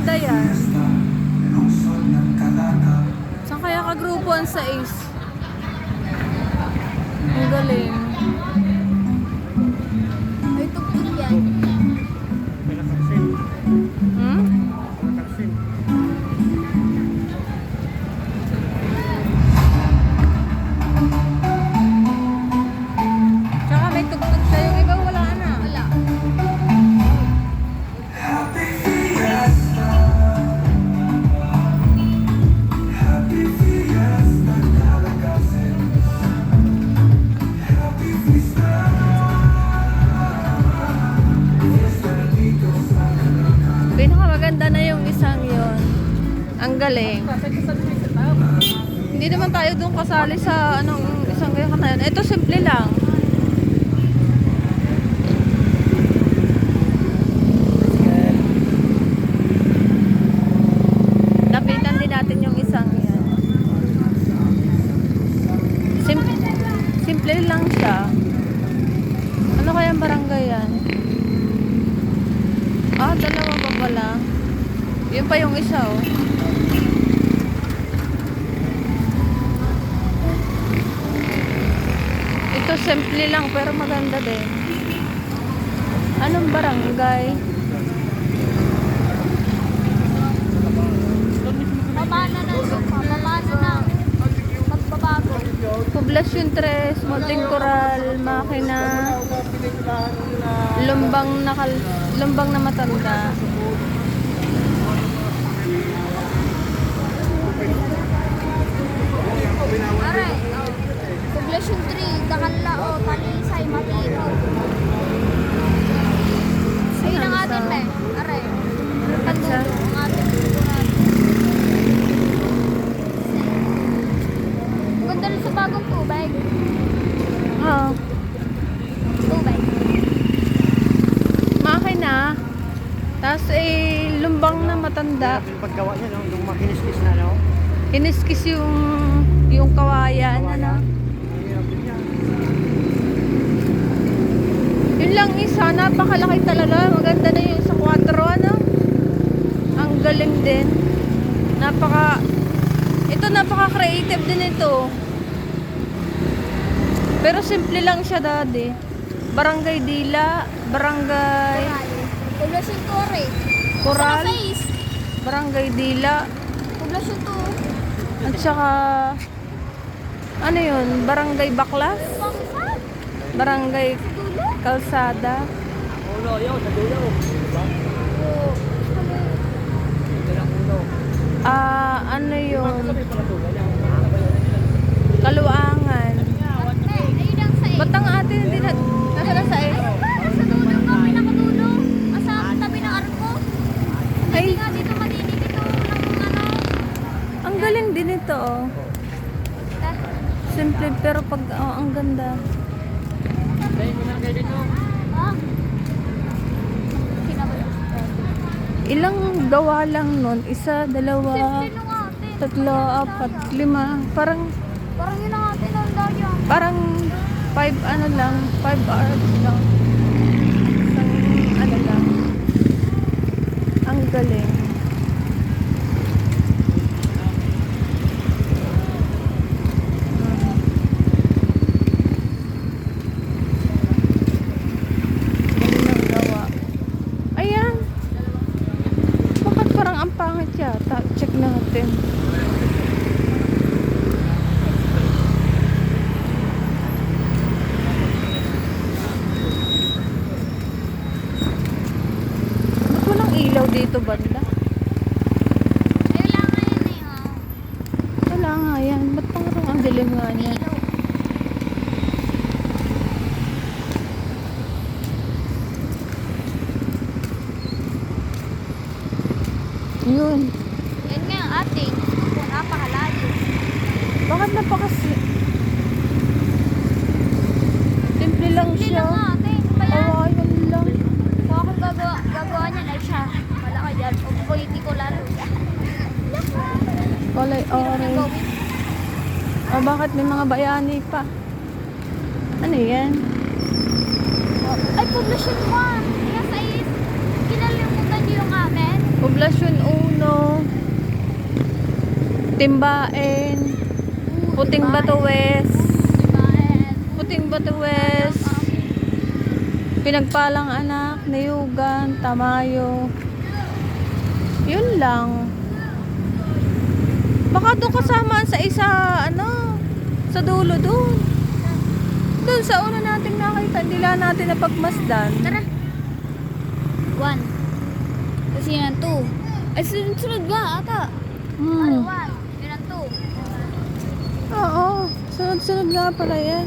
maganda yan. Saan kaya kagrupuan sa Ace? Ang galing. May tugtog yan. Hmm? Tsaka may tugtog siya. Yung iba wala na. Wala. Pinakamaganda na yung isang yon. Ang galing. Hindi naman tayo doon kasali sa anong isang ganyan katayan. Ito simple lang. Lapitan din natin yung isang yan. Simple lang siya. Ano kaya ang barangay yan? Ah, dalawa pa pala. Yun pa yung isa, oh. Ito simple lang pero maganda din. Anong barangay? Pamana na. Pamana na. Magbabago. Poblasyon 3, Munting Coral, Makina, Lumbang na Matanda. Aray. Poblasyon 3. Dakanlao. Talisay. Matino. Ayun ang atin na eh. Aray. Kandulo. Ang atin. Ganda rin sa bagong tubig. Oo. Tubig. Makina. Tapos Lumbang na Matanda. Yung paggawa niya, no? Yung makinis-kis na, no? Iniskis yung kawayan. Ano? Hirap din yan. Yun lang isa, napakalaki talaga. Maganda na yung sa 4, ano? Ang galing din. Ito napaka-creative din ito. Pero simple lang siya, daddy. Barangay Dila, Barangay Poblasyon 2. Coral, Sa 6. Barangay Dila, Poblasyon 2. at saka ano yun? Barangay Baklas, Pangsa. Barangay Dulo. Kalsada. Ulo, yun, sa dulo. Diba? Oo. Ito lang ulo. Ano yun? Sabi pala dulo. Kaluangan. Ayun ang sa 8. Ba't ang atin hindi na... Nasa na sa eh? Sa dulo ka, pinakadulo. Asa tabi ng arko. Ay. Hindi nga dito malinig ito ng ano. Ang galing din ito, oh. Simple pero ang ganda. Dahil mo na kayo dito. Ah. Kinabalo. Ilang gawa lang nun? Isa, dalawa, Simple nung atin. 3, 4, 5. Parang Parang yun ang atin ang daya. Parang 5 ano lang, 5 hours lang. Isang ano lang. Ang galing. Galing ng gawa. Ayan. Bakit parang ang pangit yata? Check natin. Ba't walang ilaw dito banda? Ayun lang ngayon eh. Oh. Wala nga yan. Ba't parang ang dilim nga niya? Ilaw. Yun. Yan nga ang atin. Kung napakalayo. Bakit napakasi... Simple lang Hindi siya. lang nga atin. Kaya Awayan lang. kung ako gagawa niya na siya. Wala ka dyan. O politiko lalo. Kulay orange. Gawin. O bakit may mga bayani pa? Ano yan? Ay, poblasyon 1. Kaya sa is, kinalimutan niyo yung amin. Poblasyon 1, Timbaen, Puting Bato West, Puting Bato West, Pinagpalang Anak, Niyugan, Tamayo. Yun lang. Baka doon kasama sa isa, sa dulo doon. Doon sa una nating nakita, hindi lang natin napagmasdan. Tara. 1. Kasi yun ang 2. Ay, sunod ba ata? Ano, 1. Yun ang 2. Oo, sunod-sunod nga pala yan.